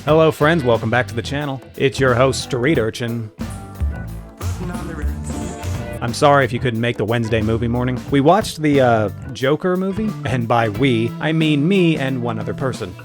Hello friends, welcome back to the channel. It's your host, Street Urchin. I'm sorry if you couldn't make the Wednesday movie morning. We watched the Joker movie, and by we, I mean me and one other person.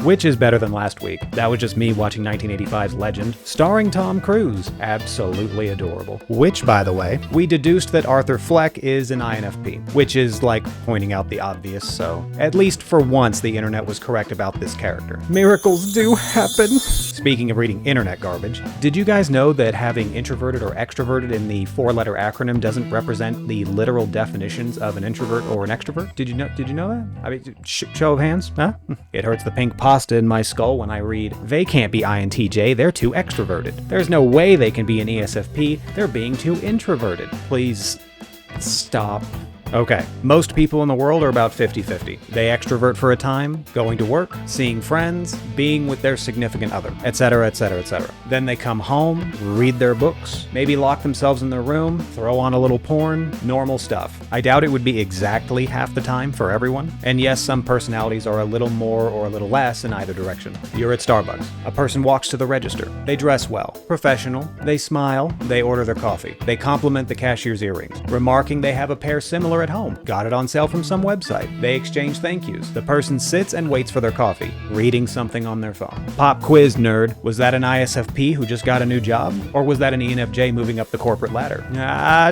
Which is better than last week. That was just me watching 1985's Legend, starring Tom Cruise. Absolutely adorable. Which, by the way, we deduced that Arthur Fleck is an INFP, which is like pointing out the obvious, so at least for once the internet was correct about this character. Miracles do happen. Speaking of reading internet garbage, did you guys know that having introverted or extroverted in the 4-letter acronym doesn't represent the literal definitions of an introvert or an extrovert? Did you know that? I mean, show of hands, huh? It hurts the pink pasta in my skull when I read, they can't be INTJ, they're too extroverted. There's no way they can be an ESFP, they're being too introverted. Please stop. Okay, most people in the world are about 50-50. They extrovert for a time, going to work, seeing friends, being with their significant other, etc., etc., etc. Then they come home, read their books, maybe lock themselves in their room, throw on a little porn, normal stuff. I doubt it would be exactly half the time for everyone. And yes, some personalities are a little more or a little less in either direction. You're at Starbucks. A person walks to the register. They dress well, professional, they smile, they order their coffee. They compliment the cashier's earrings, remarking they have a pair similar at home. Got it on sale from some website. They exchange thank yous. The person sits and waits for their coffee, reading something on their phone. Pop quiz nerd. Was that an ISFP who just got a new job? Or was that an ENFJ moving up the corporate ladder?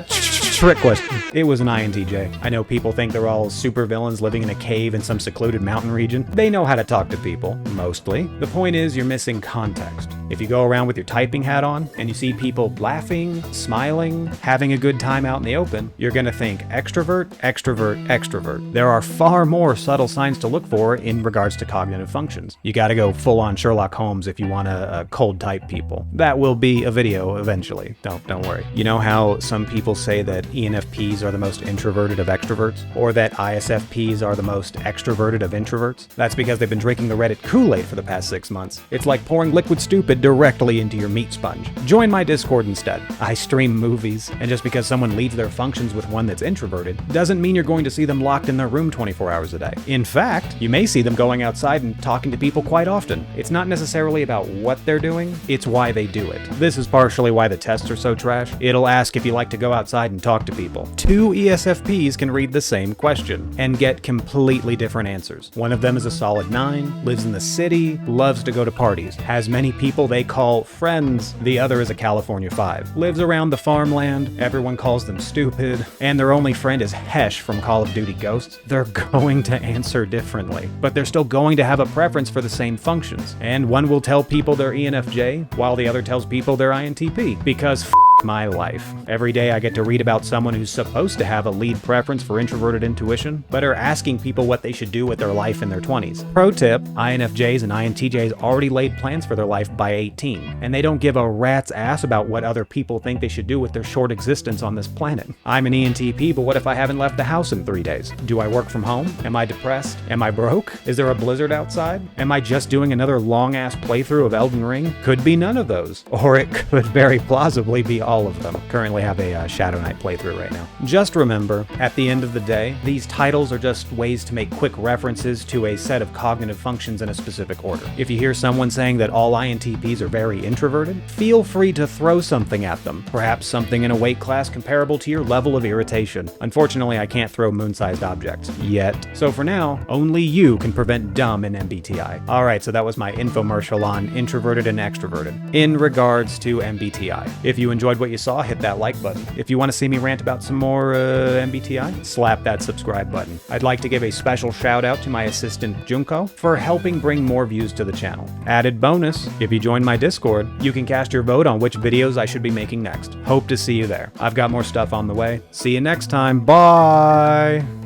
Trick question. It was an INTJ. I know people think they're all supervillains living in a cave in some secluded mountain region. They know how to talk to people, mostly. The point is you're missing context. If you go around with your typing hat on and you see people laughing, smiling, having a good time out in the open, you're gonna think extrovert, extrovert, extrovert. There are far more subtle signs to look for in regards to cognitive functions. You gotta go full-on Sherlock Holmes if you wanna cold type people. That will be a video eventually. Don't worry. You know how some people say that ENFPs are the most introverted of extroverts? Or that ISFPs are the most extroverted of introverts? That's because they've been drinking the Reddit Kool-Aid for the past 6 months. It's like pouring liquid stupid directly into your meat sponge. Join my Discord instead. I stream movies, and just because someone leads their functions with one that's introverted doesn't mean you're going to see them locked in their room 24 hours a day. In fact, you may see them going outside and talking to people quite often. It's not necessarily about what they're doing, it's why they do it. This is partially why the tests are so trash. It'll ask if you like to go outside and talk to people. 2 ESFPs can read the same question and get completely different answers. One of them is a solid 9, lives in the city, loves to go to parties, has many people they call friends. The other is a California 5, lives around the farmland, everyone calls them stupid, and their only friend is Hesh from Call of Duty Ghosts. They're going to answer differently, but they're still going to have a preference for the same functions. And one will tell people they're ENFJ, while the other tells people they're INTP, because my life. Every day I get to read about someone who's supposed to have a lead preference for introverted intuition, but are asking people what they should do with their life in their 20s. Pro tip, INFJs and INTJs already laid plans for their life by 18, and they don't give a rat's ass about what other people think they should do with their short existence on this planet. I'm an ENTP, but what if I haven't left the house in 3 days? Do I work from home? Am I depressed? Am I broke? Is there a blizzard outside? Am I just doing another long-ass playthrough of Elden Ring? Could be none of those. Or it could very plausibly be all of them. Currently have a Shadow Knight playthrough right now. Just remember, at the end of the day, these titles are just ways to make quick references to a set of cognitive functions in a specific order. If you hear someone saying that all INTPs are very introverted, feel free to throw something at them. Perhaps something in a weight class comparable to your level of irritation. Unfortunately, I can't throw moon-sized objects yet. So for now, only you can prevent dumb in MBTI. Alright, so that was my infomercial on introverted and extroverted in regards to MBTI. If you enjoyed what you saw, hit that like button. If you want to see me rant about some more MBTI, slap that subscribe button. I'd like to give a special shout out to my assistant Junko for helping bring more views to the channel. Added bonus, if you join my Discord, you can cast your vote on which videos I should be making next. Hope to see you there. I've got more stuff on the way. See you next time. Bye!